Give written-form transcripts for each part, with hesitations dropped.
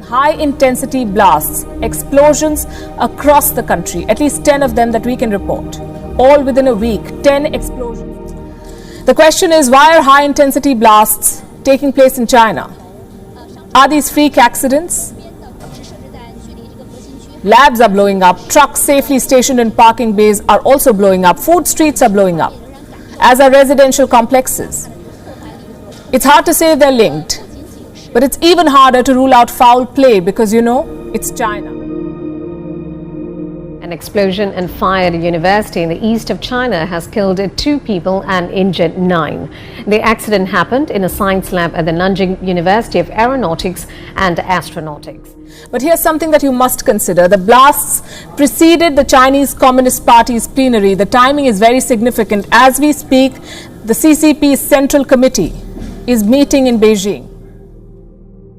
high-intensity blasts, explosions across the country, at least 10 of them that we can report. All within a week, 10 explosions. The question is, why are high-intensity blasts taking place in China? Are these freak accidents? Labs are blowing up, trucks safely stationed in parking bays are also blowing up, food streets are blowing up, as are residential complexes. It's hard to say they're linked, but it's even harder to rule out foul play because, it's China. An explosion and fire at a university in the east of China has killed 2 people and injured 9. The accident happened in a science lab at the Nanjing University of Aeronautics and Astronautics. But here's something that you must consider. The blasts preceded the Chinese Communist Party's plenary. The timing is very significant. As we speak, the CCP's Central Committee is meeting in Beijing.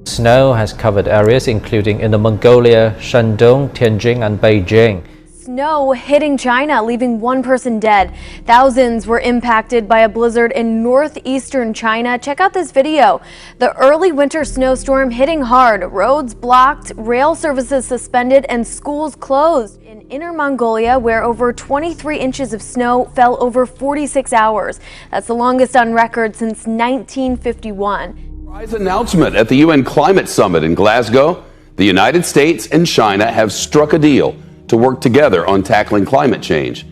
Snow has covered areas including Inner Mongolia, Shandong, Tianjin and Beijing. Snow hitting China, leaving 1 person dead. Thousands were impacted by a blizzard in northeastern China. Check out this video. The early winter snowstorm hitting hard. Roads blocked, rail services suspended, and schools closed. In Inner Mongolia, where over 23 inches of snow fell over 46 hours. That's the longest on record since 1951. Surprise announcement at the UN Climate Summit in Glasgow. The United States and China have struck a deal to work together on tackling climate change.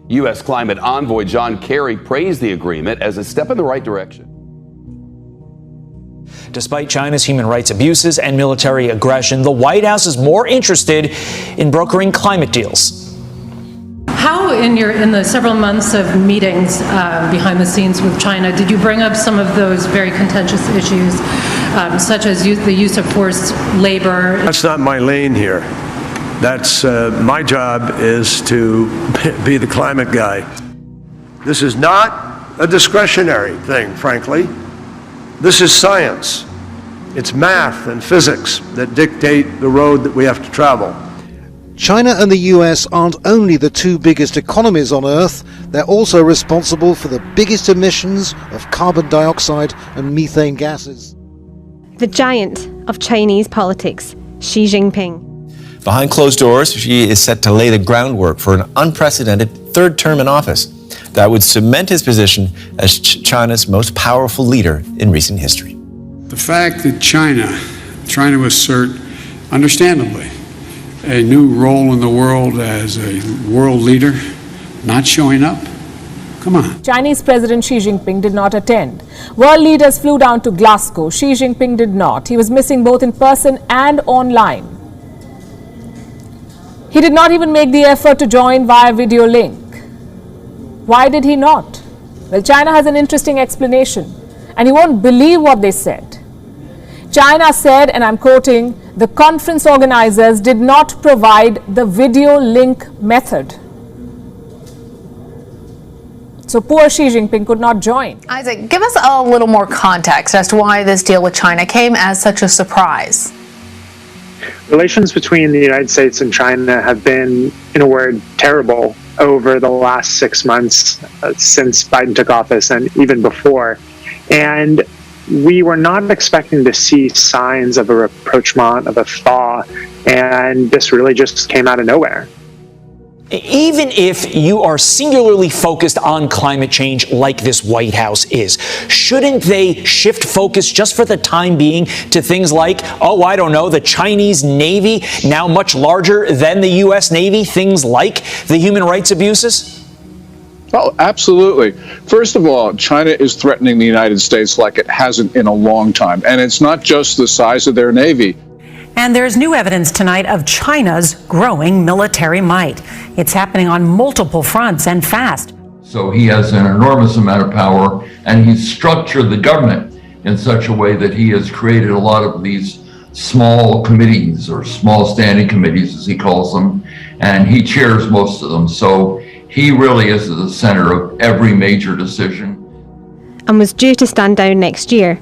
U.S. climate envoy John Kerry praised the agreement as a step in the right direction. Despite China's human rights abuses and military aggression, the White House is more interested in brokering climate deals. How, in the several months of meetings behind the scenes with China, did you bring up some of those very contentious issues, such as the use of forced labor? That's not my lane here. That's my job is to be the climate guy. This is not a discretionary thing, frankly. This is science. It's math and physics that dictate the road that we have to travel. China and the US aren't only the 2 biggest economies on Earth, they're also responsible for the biggest emissions of carbon dioxide and methane gases. The giant of Chinese politics, Xi Jinping. Behind closed doors, Xi is set to lay the groundwork for an unprecedented 3rd term in office that would cement his position as China's most powerful leader in recent history. The fact that China, trying to assert, understandably, a new role in the world as a world leader, not showing up. Come on. Chinese President Xi Jinping did not attend. World leaders flew down to Glasgow. Xi Jinping did not. He was missing both in person and online. He did not even make the effort to join via video link. Why did he not? Well, China has an interesting explanation, and you won't believe what they said. China said, and I'm quoting, the conference organizers did not provide the video link method. So poor Xi Jinping could not join. Isaac, give us a little more context as to why this deal with China came as such a surprise. Relations between the United States and China have been, in a word, terrible over the last 6 months since Biden took office and even before. And we were not expecting to see signs of a rapprochement, of a thaw, and this really just came out of nowhere. Even if you are singularly focused on climate change like this White House is, shouldn't they shift focus just for the time being to things like, the Chinese Navy, now much larger than the U.S. Navy, things like the human rights abuses? Oh, absolutely. First of all, China is threatening the United States like it hasn't in a long time. And it's not just the size of their Navy. And there's new evidence tonight of China's growing military might. It's happening on multiple fronts and fast. So he has an enormous amount of power, and he's structured the government in such a way that he has created a lot of these small committees, or small standing committees as he calls them, and he chairs most of them. So he really is at the center of every major decision. And was due to stand down next year.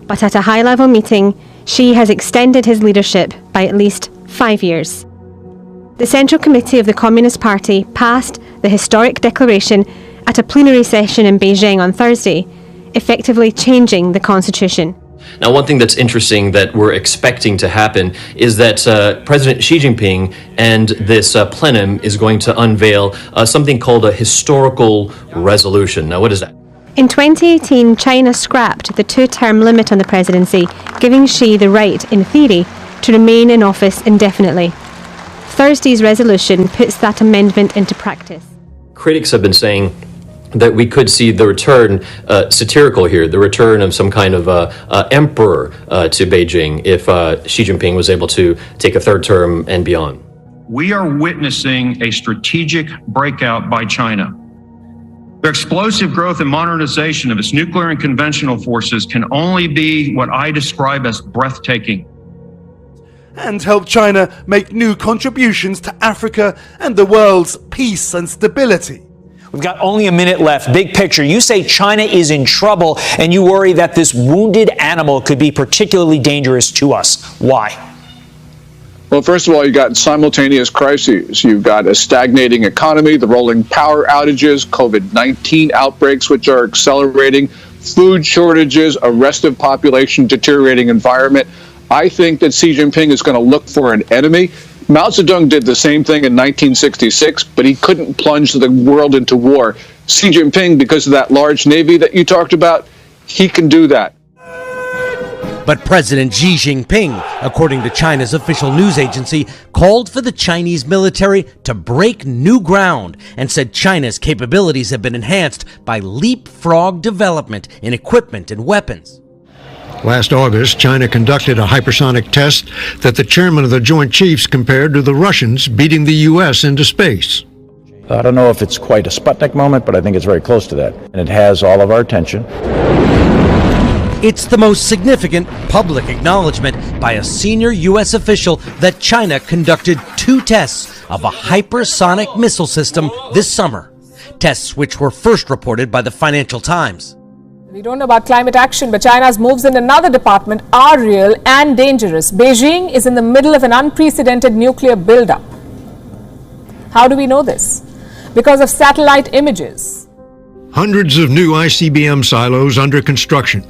But at a high-level meeting, Xi has extended his leadership by at least 5 years. The Central Committee of the Communist Party passed the historic declaration at a plenary session in Beijing on Thursday, effectively changing the constitution. Now, one thing that's interesting that we're expecting to happen is that President Xi Jinping and this plenum is going to unveil something called a historical resolution. Now, what is that? In 2018, China scrapped the two-term limit on the presidency, giving Xi the right, in theory, to remain in office indefinitely. Thursday's resolution puts that amendment into practice. Critics have been saying that we could see the return, satirical here, the return of some kind of emperor to Beijing if Xi Jinping was able to take a third term and beyond. We are witnessing a strategic breakout by China. Their explosive growth and modernization of its nuclear and conventional forces can only be what I describe as breathtaking. And help China make new contributions to Africa and the world's peace and stability. We've got only a minute left. Big picture. You say China is in trouble, and you worry that this wounded animal could be particularly dangerous to us. Why? Well, first of all, you've got simultaneous crises. You've got a stagnating economy, the rolling power outages, COVID-19 outbreaks, which are accelerating, food shortages, a restive population, deteriorating environment. I think that Xi Jinping is going to look for an enemy. Mao Zedong did the same thing in 1966, but he couldn't plunge the world into war. Xi Jinping, because of that large navy that you talked about, he can do that. But President Xi Jinping, according to China's official news agency, called for the Chinese military to break new ground and said China's capabilities have been enhanced by leapfrog development in equipment and weapons. Last August, China conducted a hypersonic test that the chairman of the Joint Chiefs compared to the Russians beating the U.S. into space. I don't know if it's quite a Sputnik moment, but I think it's very close to that. And it has all of our attention. It's the most significant public acknowledgement by a senior U.S. official that China conducted 2 tests of a hypersonic missile system this summer. Tests which were first reported by the Financial Times. We don't know about climate action, but China's moves in another department are real and dangerous. Beijing is in the middle of an unprecedented nuclear buildup. How do we know this? Because of satellite images. Hundreds of new ICBM silos under construction.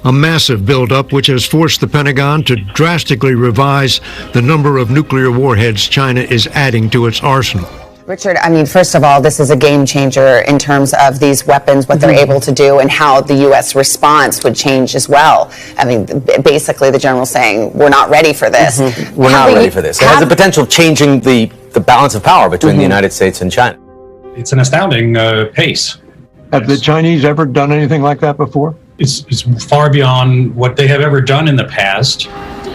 A massive buildup which has forced the Pentagon to drastically revise the number of nuclear warheads China is adding to its arsenal. Richard, I mean, first of all, this is a game changer in terms of these weapons, what they're able to do, and how the U.S. response would change as well. I mean, basically, the general's saying, we're not ready for this. We're not ready for this. It has the potential of changing the balance of power between the United States and China. It's an astounding pace. Have the Chinese ever done anything like that before? It's far beyond what they have ever done in the past.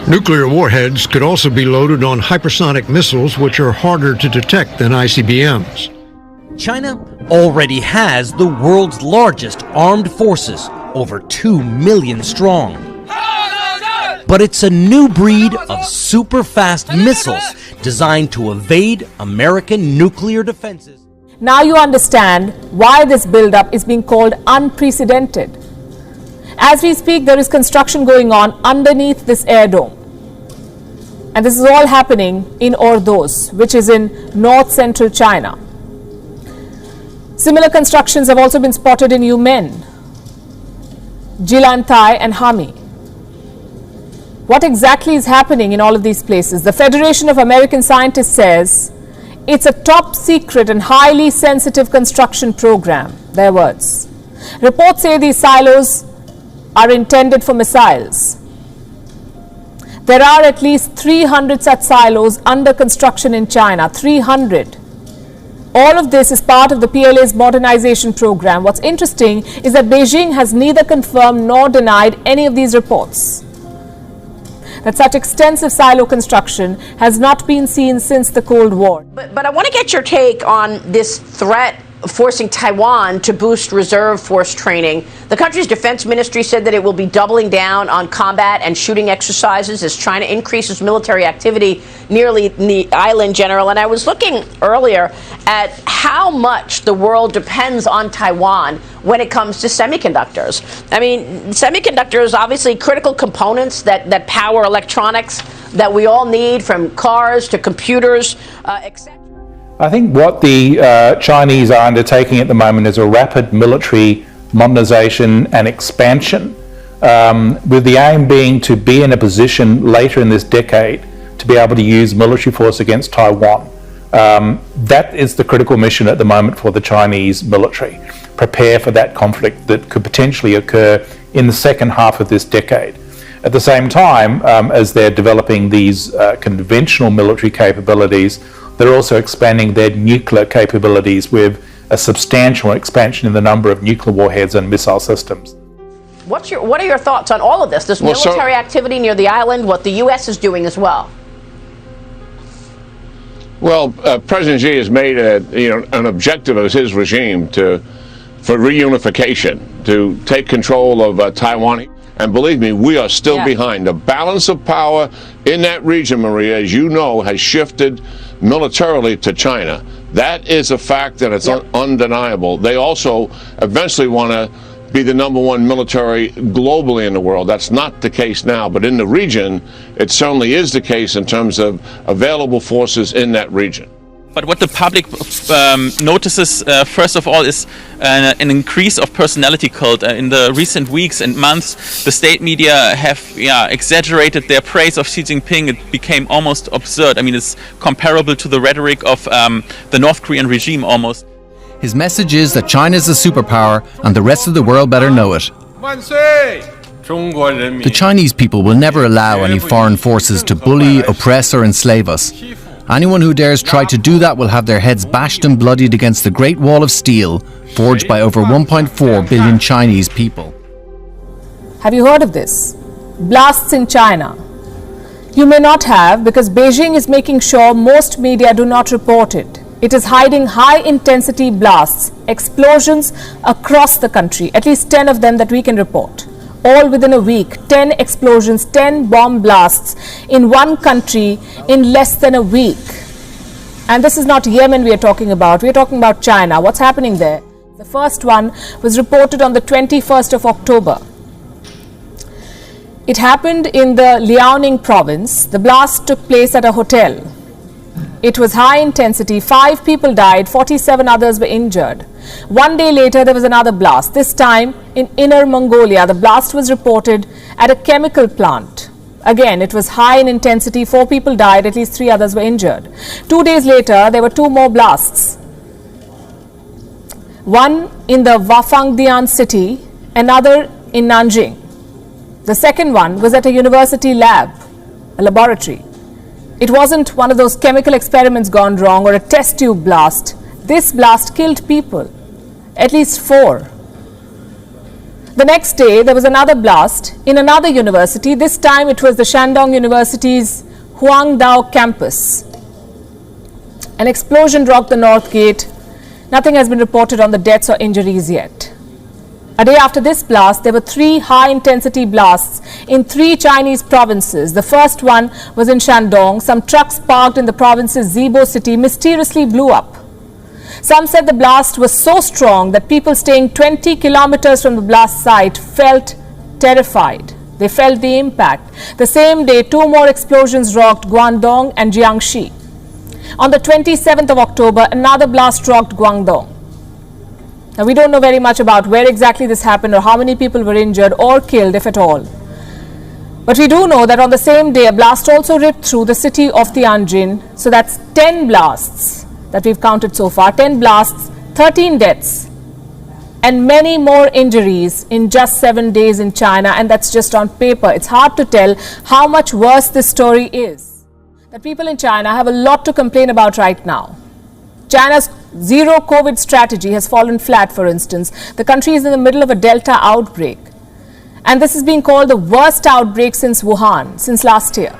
Nuclear warheads could also be loaded on hypersonic missiles, which are harder to detect than ICBMs. China already has the world's largest armed forces, over 2 million strong. But it's a new breed of super-fast missiles designed to evade American nuclear defenses. Now you understand why this buildup is being called unprecedented. As we speak, there is construction going on underneath this air dome. And this is all happening in Ordos, which is in north-central China. Similar constructions have also been spotted in Yumen, Jilantai and Hami. What exactly is happening in all of these places? The Federation of American Scientists says it's a top secret and highly sensitive construction program, their words. Reports say these silos are intended for missiles. There are at least 300 such silos under construction in China, 300. All of this is part of the PLA's modernization program. What's interesting is that Beijing has neither confirmed nor denied any of these reports. That such extensive silo construction has not been seen since the Cold War. But I want to get your take on this threat forcing Taiwan to boost reserve force training. The country's defense ministry said that it will be doubling down on combat and shooting exercises as China increases military activity nearly the island, General. And I was looking earlier at how much the world depends on Taiwan when it comes to semiconductors. I mean, semiconductors, obviously critical components that power electronics that we all need, from cars to computers, etc. I think what the Chinese are undertaking at the moment is a rapid military modernization and expansion with the aim being to be in a position later in this decade to be able to use military force against Taiwan. That is the critical mission at the moment for the Chinese military. Prepare for that conflict that could potentially occur in the second half of this decade. At the same time, as they're developing these conventional military capabilities, they're also expanding their nuclear capabilities with a substantial expansion in the number of nuclear warheads and missile systems. What are your thoughts on all of this? This military activity near the island, what the U.S. is doing as well? Well, President Xi has made an objective of his regime for reunification, to take control of Taiwan. And believe me, we are still behind. The balance of power in that region, Maria, as you know, has shifted militarily to China. That is a fact, and it's undeniable. They also eventually want to be the #1 military globally in the world. That's not the case now, but in the region, it certainly is the case in terms of available forces in that region. But what the public notices, first of all, is an increase of personality cult. In the recent weeks and months, the state media have exaggerated their praise of Xi Jinping. It became almost absurd. I mean, it's comparable to the rhetoric of the North Korean regime almost. His message is that China is a superpower and the rest of the world better know it. The Chinese people will never allow any foreign forces to bully, oppress or enslave us. Anyone who dares try to do that will have their heads bashed and bloodied against the Great Wall of Steel, forged by over 1.4 billion Chinese people. Have you heard of this? Blasts in China. You may not have, because Beijing is making sure most media do not report it. It is hiding high-intensity blasts, explosions across the country, at least 10 of them that we can report. All within a week, 10 explosions, 10 bomb blasts in one country in less than a week. And this is not Yemen we are talking about. We are talking about China. What's happening there? The first one was reported on the 21st of October. It happened in the Liaoning province. The blast took place at a hotel. It was high intensity. 5 people died, 47 others were injured. One day later, there was another blast, this time in Inner Mongolia. The blast was reported at a chemical plant. Again, it was high in intensity. 4 people died, at least 3 others were injured. 2 days later, there were 2 more blasts. One in the Wafangdian city, another in Nanjing. The second one was at a university lab, a laboratory. It wasn't one of those chemical experiments gone wrong or a test tube blast. This blast killed people, at least 4. The next day, there was another blast in another university. This time, it was the Shandong University's Huangdao campus. An explosion rocked the North Gate. Nothing has been reported on the deaths or injuries yet. A day after this blast, there were 3 high-intensity blasts in 3 Chinese provinces. The first one was in Shandong. Some trucks parked in the province's Zibo city mysteriously blew up. Some said the blast was so strong that people staying 20 kilometers from the blast site felt terrified. They felt the impact. The same day, 2 more explosions rocked Guangdong and Jiangxi. On the 27th of October, another blast rocked Guangdong. Now, we don't know very much about where exactly this happened or how many people were injured or killed, if at all. But we do know that on the same day, a blast also ripped through the city of Tianjin. So that's 10 blasts that we've counted so far. 10 blasts, 13 deaths, and many more injuries in just 7 days in China. And that's just on paper. It's hard to tell how much worse this story is. That people in China have a lot to complain about right now. China's zero COVID strategy has fallen flat, for instance. The country is in the middle of a Delta outbreak. And this is being called the worst outbreak since Wuhan, since last year.